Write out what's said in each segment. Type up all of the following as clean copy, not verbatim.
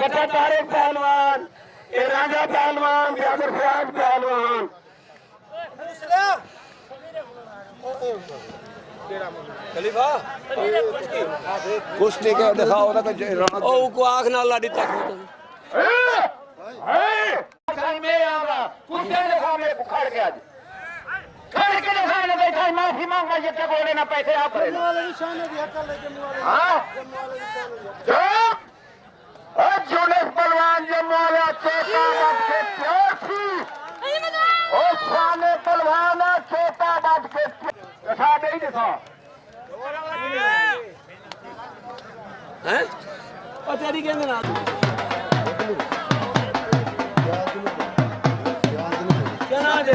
कटा तारिक पहलवान, ये राजा पहलवान, जागर फराज पहलवान। कुश्ती के दिखाओ ना को आँख ना लाड़ी तक में आवा कुश्ती दिखा में खड़ के आज खड़ के दिखा ना बैठा माफी मांगना ये तक बोले ना पैसे आप वाले निशान दिया कर ले जम्मू वाले हां जुनेस पहलवान जम्मू वाला चेता बात के प्यार थी ओ साले पहलवान चेता बात के दिखा दे दिखा हैं और तेरी कहने ना क्या ना दे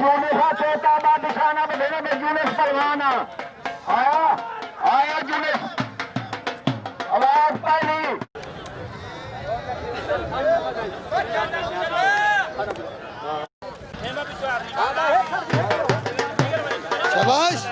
यूनिफा चौथा बात निशाना बधेना में यूनिस पहलवान आया आया यूनिस आवाज पहली शाबाश